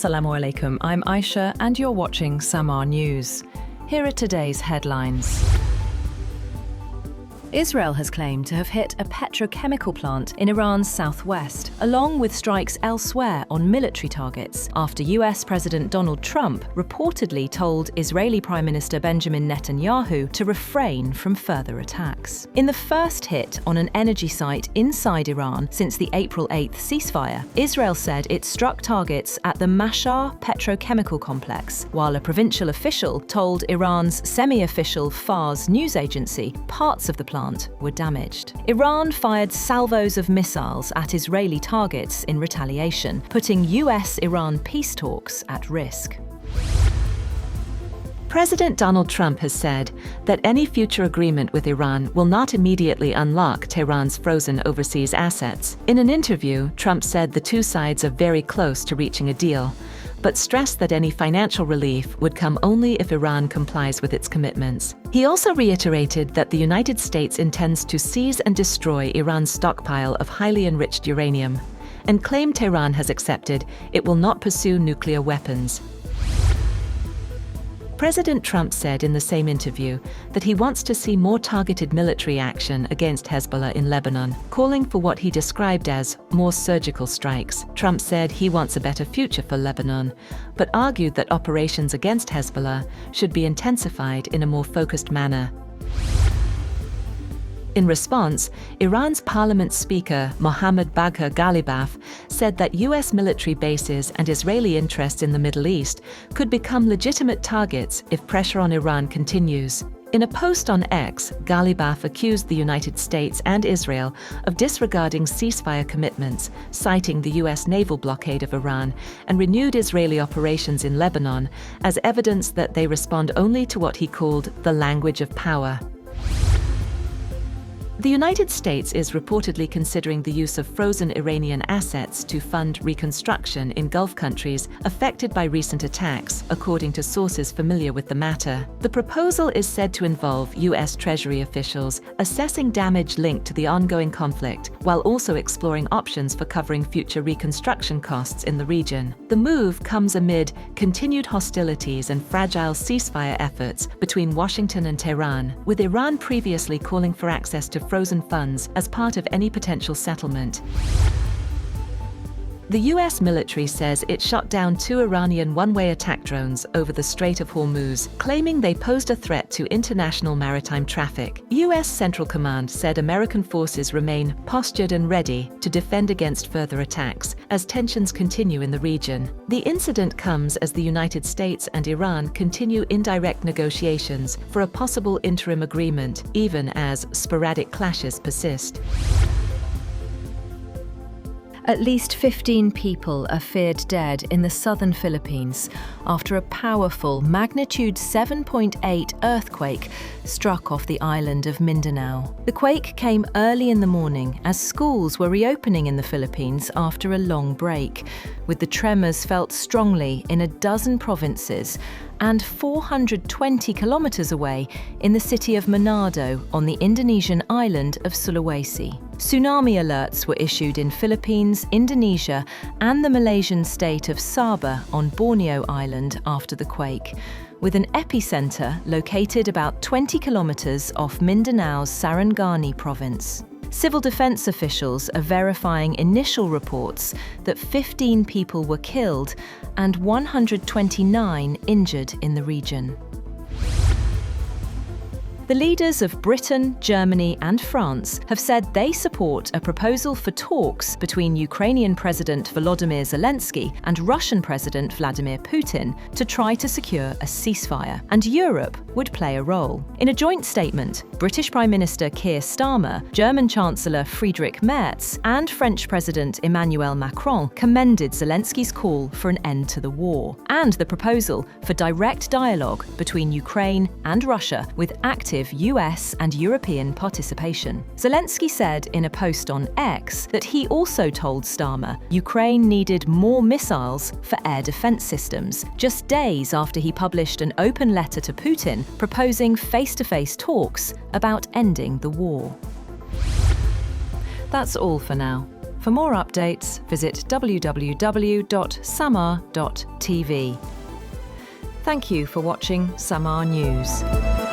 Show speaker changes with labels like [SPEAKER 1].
[SPEAKER 1] Assalamu alaikum, I'm Aisha and you're watching SAMAA News. Here are today's headlines. Israel has claimed to have hit a petrochemical plant in Iran's southwest, along with strikes elsewhere on military targets, after US President Donald Trump reportedly told Israeli Prime Minister Benjamin Netanyahu to refrain from further attacks. In the first hit on an energy site inside Iran since the April 8th ceasefire, Israel said it struck targets at the mahshahr petrochemical complex, while a provincial official told Iran's semi-official Fars news agency parts of the plant were damaged. Iran fired salvos of missiles at Israeli targets in retaliation, putting US-Iran peace talks at risk.
[SPEAKER 2] President Donald Trump has said that any future agreement with Iran will not immediately unlock Tehran's frozen overseas assets. In an interview, Trump said the two sides are very close to reaching a deal, but stressed that any financial relief would come only if Iran complies with its commitments. He also reiterated that the United States intends to seize and destroy Iran's stockpile of highly enriched uranium, and claimed Tehran has accepted it will not pursue nuclear weapons. President Trump said in the same interview that he wants to see more targeted military action against Hezbollah in Lebanon, calling for what he described as more surgical strikes. Trump said he wants a better future for Lebanon, but argued that operations against Hezbollah should be intensified in a more focused manner. In response, Iran's parliament speaker Mohammad Bagher Ghalibaf said that US military bases and Israeli interests in the Middle East could become legitimate targets if pressure on Iran continues. In a post on X, Ghalibaf accused the United States and Israel of disregarding ceasefire commitments, citing the US naval blockade of Iran and renewed Israeli operations in Lebanon as evidence that they respond only to what he called the language of power. The United States is reportedly considering the use of frozen Iranian assets to fund reconstruction in Gulf countries affected by recent attacks, according to sources familiar with the matter. The proposal is said to involve US Treasury officials assessing damage linked to the ongoing conflict, while also exploring options for covering future reconstruction costs in the region. The move comes amid continued hostilities and fragile ceasefire efforts between Washington and Tehran, with Iran previously calling for access to frozen funds as part of any potential settlement. The US military says it shot down 2 Iranian one-way attack drones over the Strait of Hormuz, claiming they posed a threat to international maritime traffic. US Central Command said American forces remain postured and ready to defend against further attacks as tensions continue in the region. The incident comes as the United States and Iran continue indirect negotiations for a possible interim agreement, even as sporadic clashes persist.
[SPEAKER 1] At least 15 people are feared dead in the southern Philippines after a powerful magnitude 7.8 earthquake struck off the island of Mindanao. The quake came early in the morning as schools were reopening in the Philippines after a long break, with the tremors felt strongly in a dozen provinces and 420 kilometers away in the city of Manado on the Indonesian island of Sulawesi. Tsunami alerts were issued in Philippines, Indonesia, and the Malaysian state of Sabah on Borneo Island after the quake, with an epicenter located about 20 kilometers off Mindanao's Sarangani province. Civil defense officials are verifying initial reports that 15 people were killed and 129 injured in the region. The leaders of Britain, Germany and France have said they support a proposal for talks between Ukrainian President Volodymyr Zelensky and Russian President Vladimir Putin to try to secure a ceasefire, and Europe would play a role. In a joint statement, British Prime Minister Keir Starmer, German Chancellor Friedrich Merz and French President Emmanuel Macron commended Zelensky's call for an end to the war and the proposal for direct dialogue between Ukraine and Russia with active US and European participation. Zelensky said in a post on X that he also told Starmer Ukraine needed more missiles for air defense systems, just days after he published an open letter to Putin proposing face-to-face talks about ending the war. That's all for now. For more updates, visit www.samaa.tv. Thank you for watching SAMAA News.